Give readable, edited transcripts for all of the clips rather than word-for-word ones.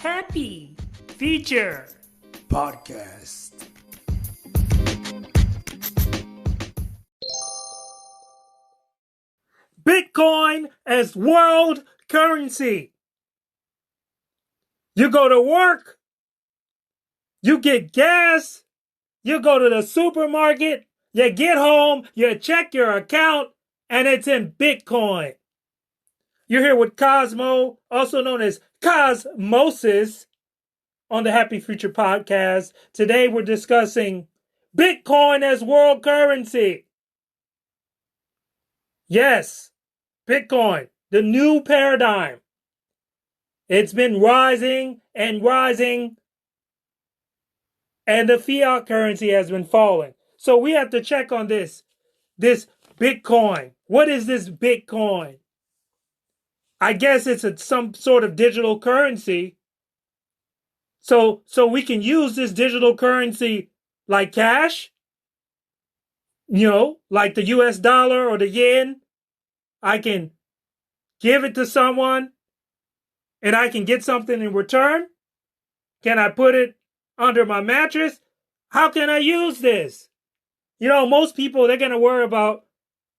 Happy Feature Podcast. Bitcoin as world currency. You go to work, you get gas, you go to the supermarket, you get home, you check your account, and it's in Bitcoin. You're here with Cosmo, also known as Cosmosis, on the Happy Future Podcast. Today we're discussing Bitcoin as world currency. Yes, Bitcoin, the new paradigm. It's been rising and rising, and the fiat currency has been falling. So we have to check on this Bitcoin. What is this Bitcoin? I guess it's some sort of digital currency. So we can use this digital currency like cash, like the US dollar or the yen. I can give it to someone and I can get something in return. Can I put it under my mattress? How can I use this? Most people, they're going to worry about,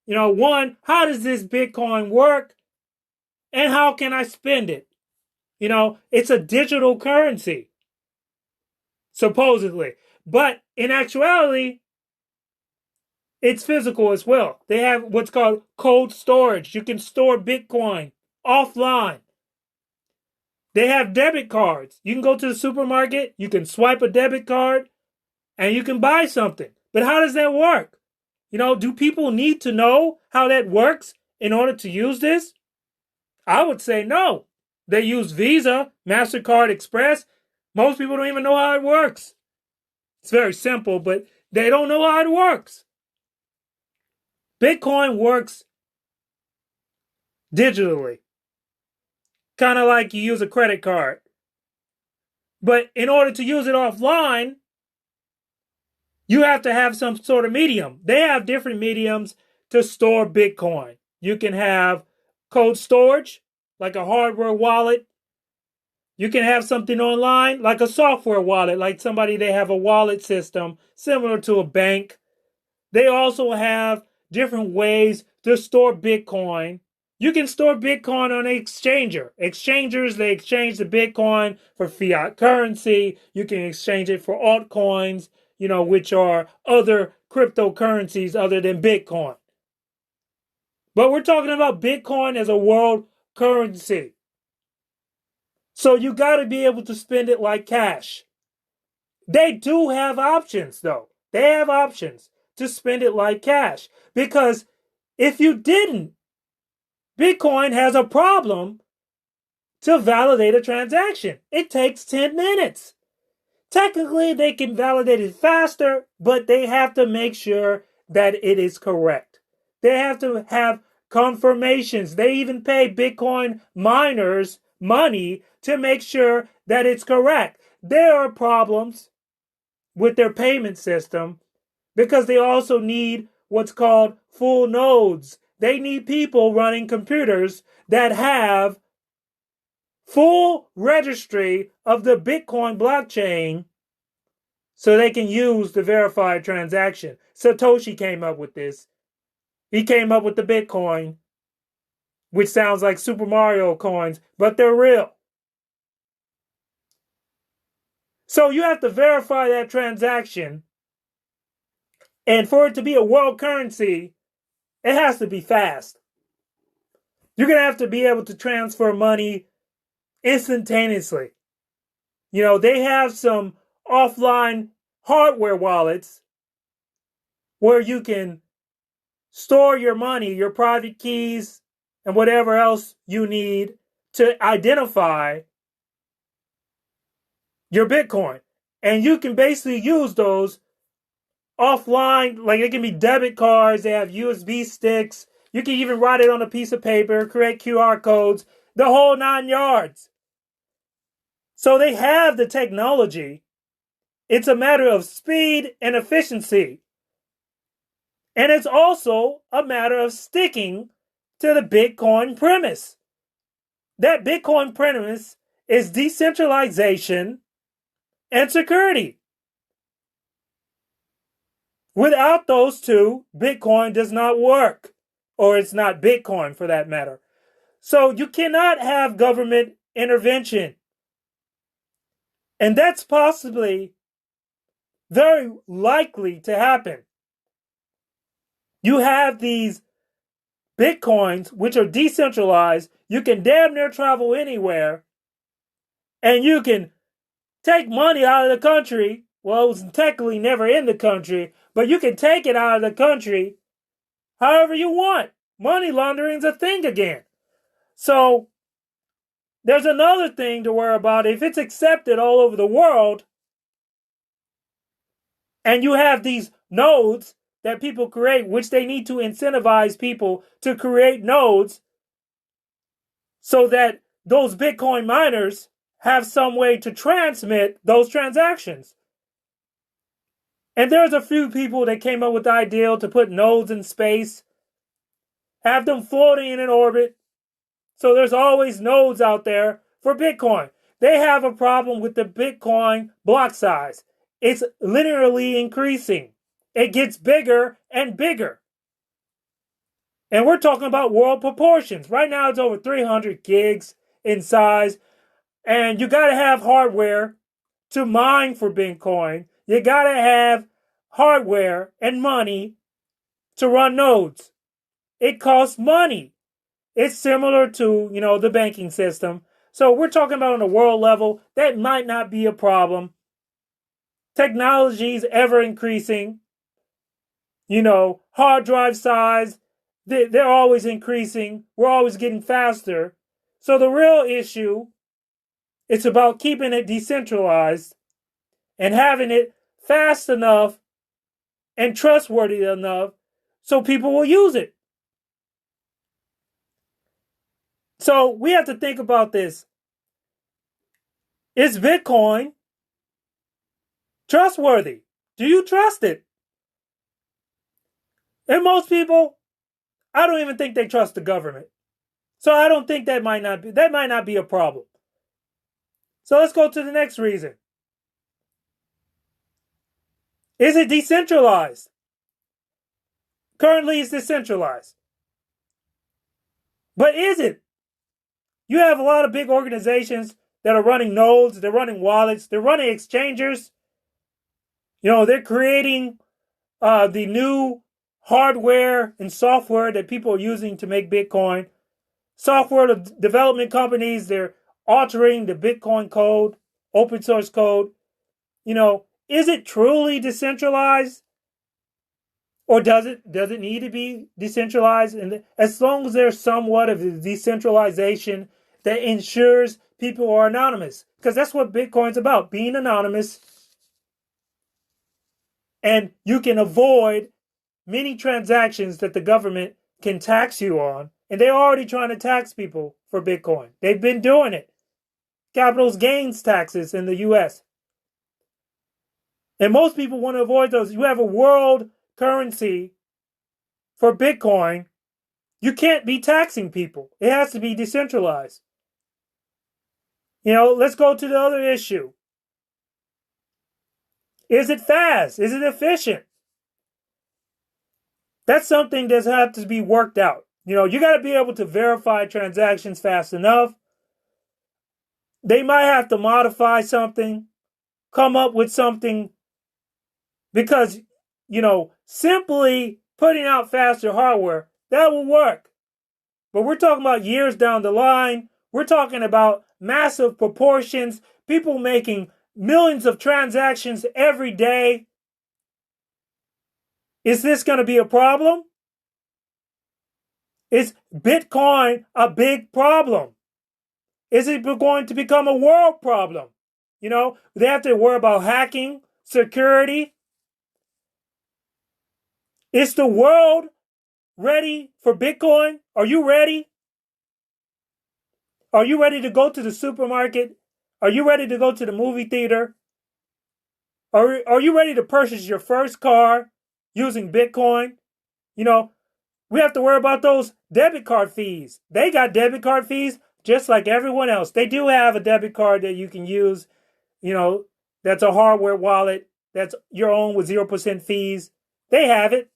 one, how does this Bitcoin work? And how can I spend it? It's a digital currency, supposedly. But in actuality, it's physical as well. They have what's called cold storage. You can store Bitcoin offline. They have debit cards. You can go to the supermarket, you can swipe a debit card, and you can buy something. But how does that work? Do people need to know how that works in order to use this? I would say no. They use Visa, MasterCard, Express. Most people don't even know how it works. It's very simple, but they don't know how it works. Bitcoin works digitally, kind of like you use a credit card. But in order to use it offline, you have to have some sort of medium. They have different mediums to store Bitcoin. You can have cold storage, like a hardware wallet. You can have something online, like a software wallet, like they have a wallet system similar to a bank. They also have different ways to store Bitcoin. You can store Bitcoin on an exchanger. Exchangers, they exchange the Bitcoin for fiat currency. You can exchange it for altcoins, which are other cryptocurrencies other than Bitcoin. But we're talking about Bitcoin as a world currency. So you got to be able to spend it like cash. They do have options, though. They have options to spend it like cash. Because if you didn't, Bitcoin has a problem to validate a transaction. It takes 10 minutes. Technically, they can validate it faster, but they have to make sure that it is correct. They have to have confirmations. They even pay Bitcoin miners money to make sure that it's correct. There are problems with their payment system because they also need what's called full nodes. They need people running computers that have full registry of the Bitcoin blockchain so they can use the verified transaction. Satoshi came up with this. He came up with the Bitcoin, which sounds like Super Mario coins, but they're real. So you have to verify that transaction. And for it to be a world currency, it has to be fast. You're going to have to be able to transfer money instantaneously. They have some offline hardware wallets where you can store your money, your private keys, and whatever else you need to identify your Bitcoin. And you can basically use those offline, like they can be debit cards, they have USB sticks. You can even write it on a piece of paper, create QR codes, the whole 9 yards. So they have the technology. It's a matter of speed and efficiency. And it's also a matter of sticking to the Bitcoin premise. That Bitcoin premise is decentralization and security. Without those two, Bitcoin does not work, or it's not Bitcoin for that matter. So you cannot have government intervention. And that's possibly very likely to happen. You have these Bitcoins, which are decentralized. You can damn near travel anywhere, and you can take money out of the country. Well, it was technically never in the country, but you can take it out of the country however you want. Money laundering's a thing again. So there's another thing to worry about. If it's accepted all over the world, and you have these nodes that people create, which they need to incentivize people to create nodes so that those Bitcoin miners have some way to transmit those transactions. And there's a few people that came up with the idea to put nodes in space, have them floating in an orbit. So there's always nodes out there for Bitcoin. They have a problem with the Bitcoin block size. It's linearly increasing. It gets bigger and bigger. And we're talking about world proportions. Right now it's over 300 gigs in size. And you got to have hardware to mine for Bitcoin. You got to have hardware and money to run nodes. It costs money. It's similar to, the banking system. So we're talking about on a world level, that might not be a problem. Technology is ever increasing. Hard drive size, they're always increasing. We're always getting faster. So the real issue, it's about keeping it decentralized and having it fast enough and trustworthy enough so people will use it. So we have to think about this. Is Bitcoin trustworthy? Do you trust it? And most people, I don't even think they trust the government. So I don't think that might not be a problem. So let's go to the next reason. Is it decentralized? Currently it's decentralized. But is it? You have a lot of big organizations that are running nodes, they're running wallets, they're running exchangers. They're creating the new hardware and software that people are using to make Bitcoin. Software development companies, they're altering the Bitcoin code, open source code. Is it truly decentralized? Or does it need to be decentralized? And as long as there's somewhat of a decentralization that ensures people are anonymous. Because that's what Bitcoin's about, being anonymous. And you can avoid many transactions that the government can tax you on. And they're already trying to tax people for Bitcoin. They've been doing it. Capital gains taxes in the US. And most people want to avoid those. You have a world currency for Bitcoin. You can't be taxing people. It has to be decentralized. Let's go to the other issue. Is it fast? Is it efficient? That's something that has to be worked out. You got to be able to verify transactions fast enough. They might have to modify something, come up with something, because, simply putting out faster hardware, that will work. But we're talking about years down the line. We're talking about massive proportions, people making millions of transactions every day. Is this going to be a problem? Is Bitcoin a big problem? Is it going to become a world problem? They have to worry about hacking, security. Is the world ready for Bitcoin? Are you ready? Are you ready to go to the supermarket? Are you ready to go to the movie theater? Are you ready to purchase your first car using Bitcoin? We have to worry about those debit card fees. They got debit card fees just like everyone else. They do have a debit card that you can use, that's a hardware wallet, that's your own with 0% fees. They have it.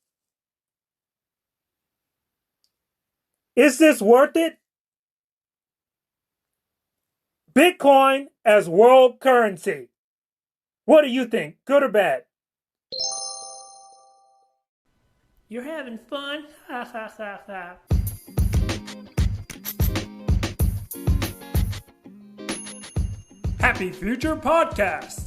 Is this worth it? Bitcoin as world currency. What do you think? Good or bad? You're having fun? Ha ha ha ha. Happy Future Podcast.